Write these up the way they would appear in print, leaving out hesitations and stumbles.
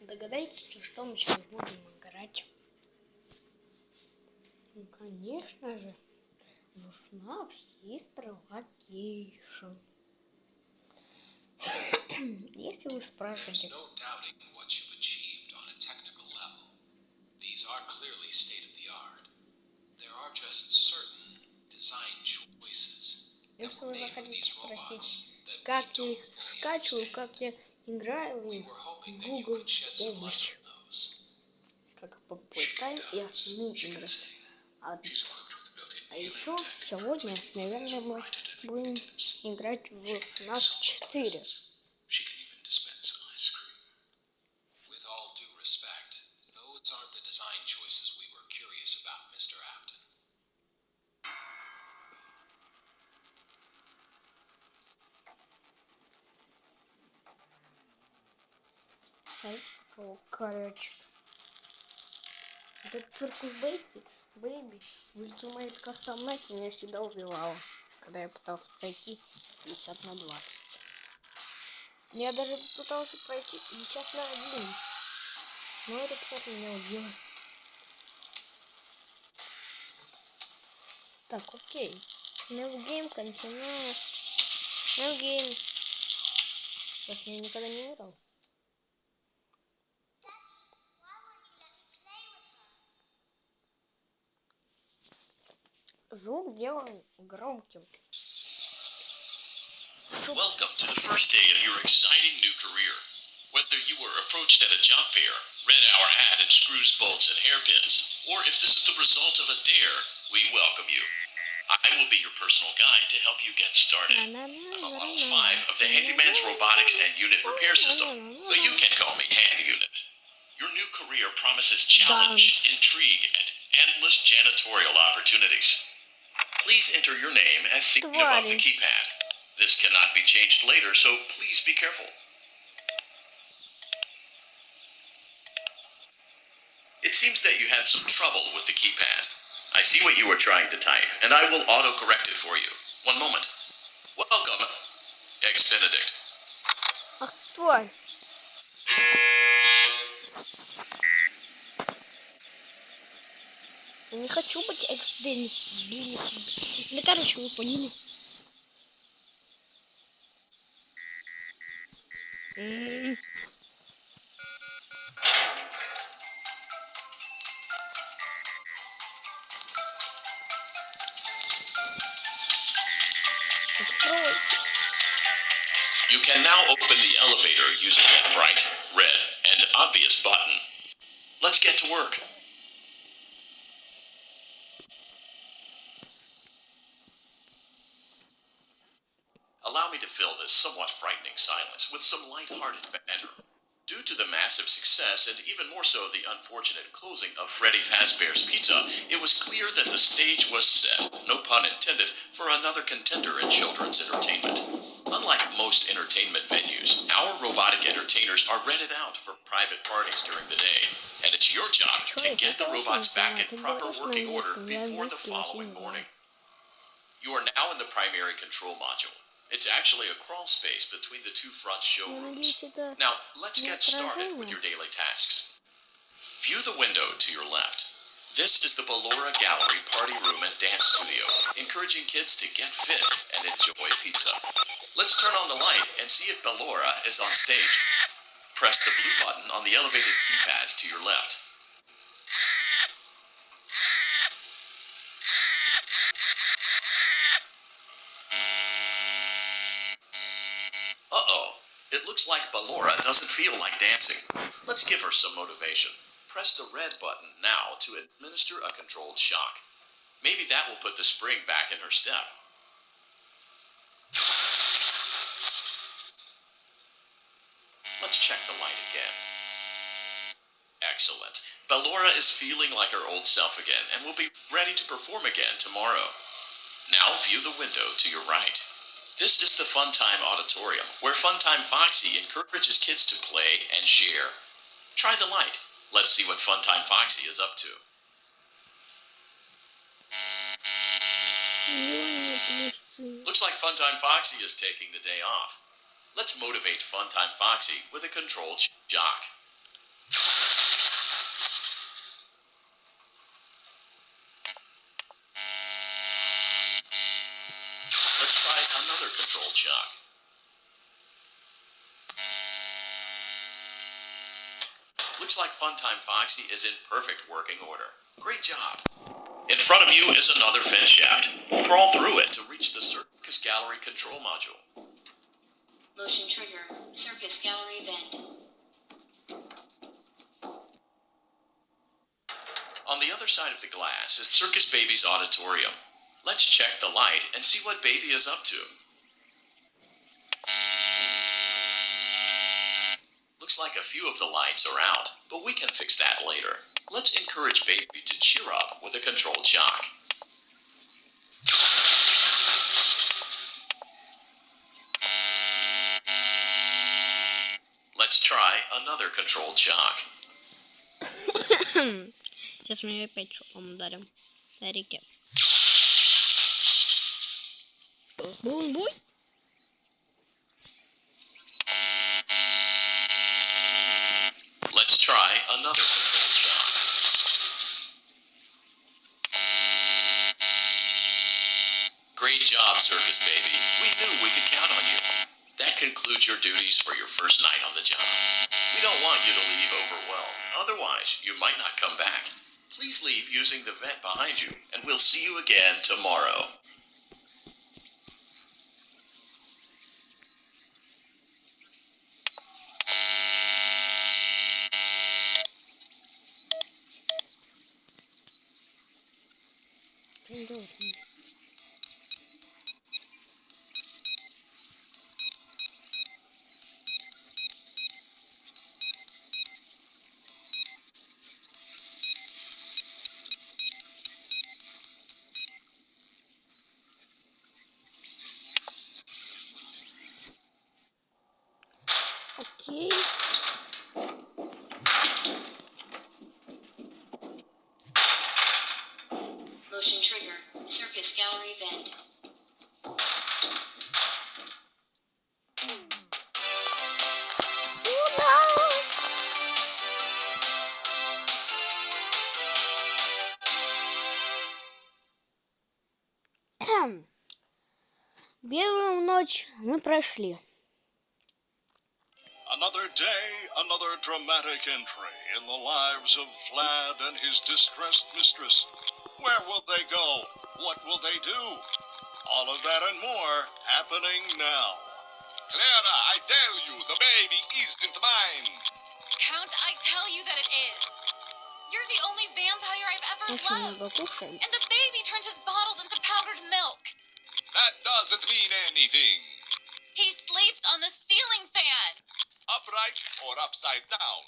Догадайтесь, что мы сейчас будем играть? Ну, конечно же, в FNAF Sister Location. Если вы спрашиваете... Если вы захотите спросить, как я их скачиваю, как я играю в них, Google помощь. Как попытаем и основные игры. А еще сегодня, наверное, мы будем играть в FNAF 4. Короче, этот циркус Бэйби в Ultimate Custom Night меня всегда убивала, когда я пытался пройти 50/20. Я даже пытался пройти 50/1, но этот тварь меня убил. Так, окей. New Game, continue. New Game. Просто я никогда не играл. Звук делаем громким. Welcome to the first day of your exciting new career. Whether you were approached at a job fair, read our ad and screws, bolts, and hairpins, or if this is the result of a dare, we welcome you. I will be your personal guide to help you get started. I'm a Model 5 of the Handyman's Robotics and Unit Repair System, but you can call me Hand Unit. Your new career promises challenge, intrigue, and endless janitorial opportunities. Please enter your name as seen above the keypad. This cannot be changed later, so please be careful. It seems that you had some trouble with the keypad. I see what you were trying to type, and I will auto-correct it for you. One moment. Welcome, Ex-Benedict. Ах, тварь. Я не хочу быть Ex-Benedict. Да, короче, вы поняли. Открой. You can now open the elevator using that bright, red, and obvious button. Let's get to work. Allow me to fill this somewhat frightening silence with some light-hearted banter. Due to the massive success, and even more so the unfortunate closing of Freddy Fazbear's Pizza, it was clear that the stage was set, no pun intended, for another contender in children's entertainment. Unlike most entertainment venues, our robotic entertainers are rented out for private parties during the day, and it's your job to get the robots back in proper working order before the following morning. You are now in the primary control module. It's actually a crawl space between the two front showrooms. Now, let's get started with your daily tasks. View the window to your left. This is the Ballora Gallery Party Room and Dance Studio, encouraging kids to get fit and enjoy pizza. Let's turn on the light and see if Ballora is on stage. Press the blue button on the elevated keypad to your left. Uh-oh. It looks like Ballora doesn't feel like dancing. Let's give her some motivation. Press the red button now to administer a controlled shock. Maybe that will put the spring back in her step. Let's check the light again. Excellent. Ballora is feeling like her old self again and will be ready to perform again tomorrow. Now view the window to your right. This is the Funtime Auditorium, where Funtime Foxy encourages kids to play and share. Try the light. Let's see what Funtime Foxy is up to. Looks like Funtime Foxy is taking the day off. Let's motivate Funtime Foxy with a controlled shock. looks like Funtime Foxy is in perfect working order. Great job. In front of you is another vent shaft. Crawl through it to reach the Circus Gallery control module. Motion trigger. Circus Gallery vent. On the other side of the glass is Circus Baby's auditorium. Let's check the light and see what Baby is up to. Looks like a few of the lights are out, but we can fix that later. Let's encourage Baby to cheer up with a controlled shock. Let's try another controlled shock. Сейчас мы ее опять шоком ударим. На реке. Буй-буй. Let's try another controlled shock. Great job, Circus Baby. We knew we could count on you. That concludes your duties for your first night on the job. We don't want you to leave overwhelmed. Otherwise, you might not come back. Please leave using the vent behind you, and we'll see you again tomorrow. Окей. Motion trigger. Circus Gallery vent. Первую ночь мы прошли. Another day, another dramatic entry in the lives of Vlad and his distressed mistress. Where will they go? What will they do? All of that and more happening now. Clara, I tell you, the baby isn't mine. Count, I tell you that it is. You're the only vampire I've ever Очень loved. много кушаем. And the baby turns his bottles into powdered milk. That doesn't mean anything. He sleeps on the ceiling fan. Upright or upside down.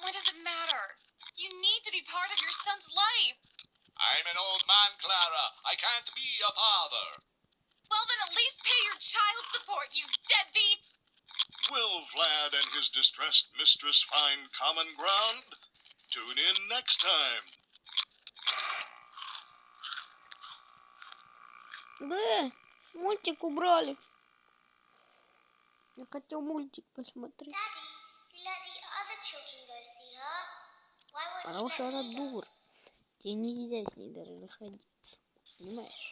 What does it matter? You need to be part of your son's life. I'm an old man, Clara. I can't be a father. Well, then at least pay your child support, you deadbeat. Will Vlad and his distressed mistress find common ground? Tune in next time. Да, мультик убрали. Я хотел мультик посмотреть. Daddy, you let the other children go see her. Why won't Потому you что let она me? дура. Тебе нельзя с ней даже находиться. Понимаешь?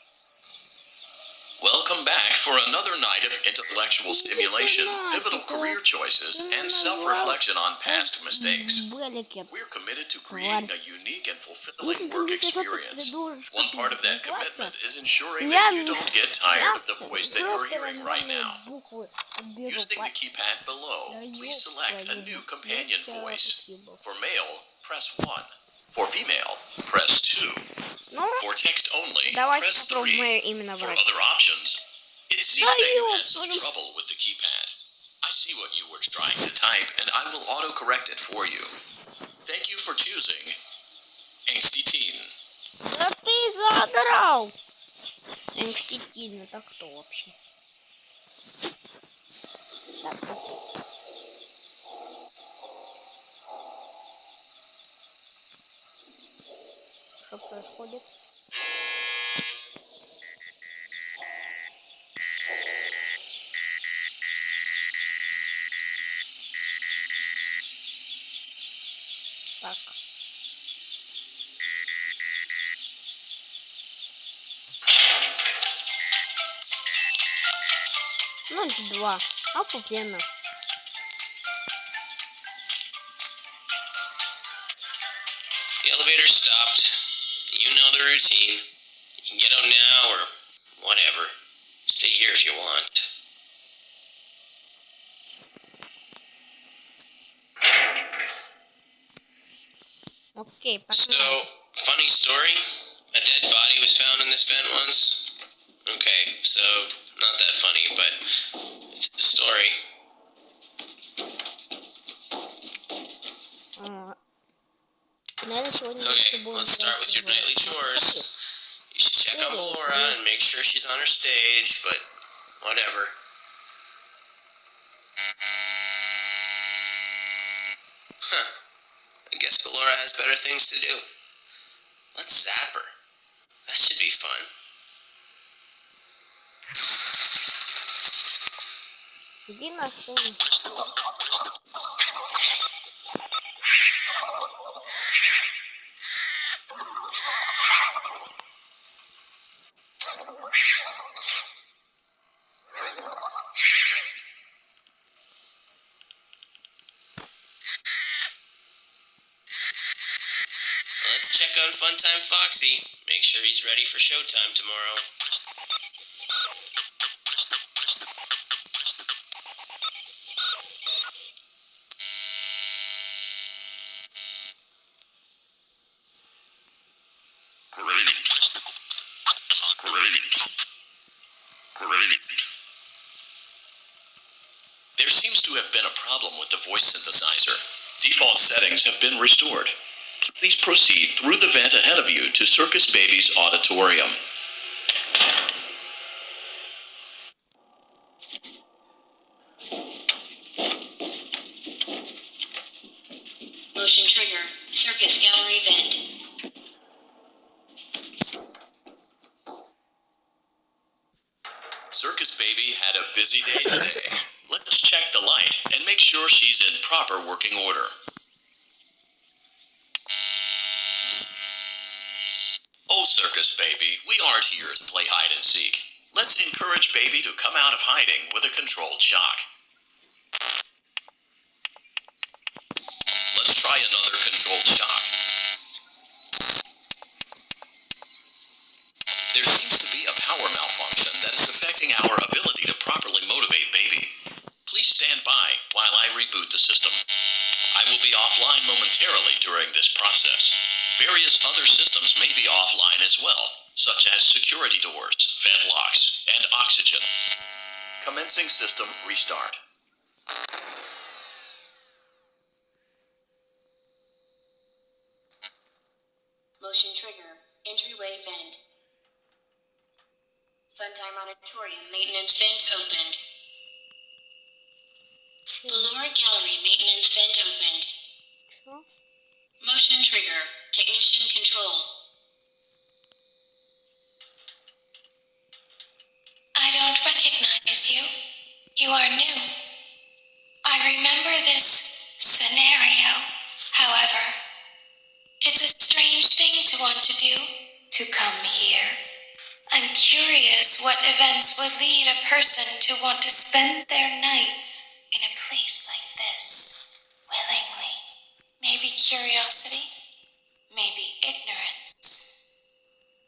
Welcome back for another night of intellectual stimulation, pivotal career choices, and self-reflection on past mistakes. Белики. We're committed to creating a unique and Если fulfilling ты work мне что-то experience. придумаешь, One как part of that называться, commitment is ensuring я that you don't get tired of the voice that you're просто hearing right нормальные now. буквы отберу. Using the keypad below, please select a new companion voice. For male, press 1. For female, press 2. Ну, For text only, давайте press 3. попробуем именно For брать. other options, it seems Да, that you had some ёпта. trouble with the keypad. I see what you were trying to type, and I will auto-correct it for you. Thank you for choosing Angsty Teen. Да ты задрал! Экститин, это кто вообще? Так, окей. Что происходит? Так. Ночь 2. Охуенно. The elevator stopped. You know the routine. You can get out now or whatever. Stay here if you want. Окей, So, погнали. funny story. A dead body was found in this vent once. Okay, so not that funny, but it's the story. Наверное, сегодня Okay, мы будем let's start with your nightly chores. You should check on Ballora and make sure she's on her stage, but whatever. Huh. I guess Ballora has better things to do. Let's zap her. That should be fun. Иди на сцену. Let's check on Funtime Foxy. Make sure he's ready for showtime tomorrow. There seems to have been a problem with the voice synthesizer. Default settings have been restored. Please proceed through the vent ahead of you to Circus Baby's auditorium. Motion trigger. Circus gallery vent. Circus Baby had a busy day today. Let's check the light and make sure she's in proper working order. Oh, Circus Baby, we aren't here to play hide and seek. Let's encourage Baby to come out of hiding with a controlled shock. Let's try another controlled shock. There seems to be a power malfunction that is affecting our ability to properly motivate Baby. Please stand by while I reboot the system. I will be offline momentarily during this process. Various other systems may be offline as well, such as security doors, vent locks, and oxygen. Commencing system restart. Motion trigger. Entryway vent. Funtime auditorium maintenance vent opened. Ballora gallery maintenance vent opened. Что? Motion trigger. Technician control. I don't recognize you. You are new. I remember this scenario, however. It's a strange thing to want to do, to come here. I'm curious what events would lead a person to want to spend their nights in a place like this, willingly. Maybe curiosity, maybe ignorance.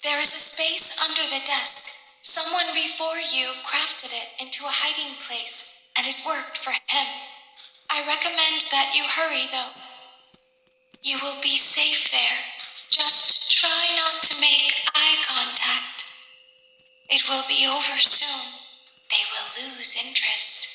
There is a space under the desk. Someone before you crafted it into a hiding place, and it worked for him. I recommend that you hurry, though. You will be safe there. Just try not to make eye contact. It will be over soon. They will lose interest.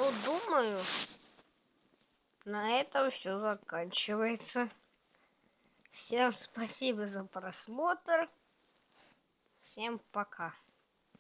Ну, думаю, на этом все заканчивается. Всем спасибо за просмотр. Всем пока.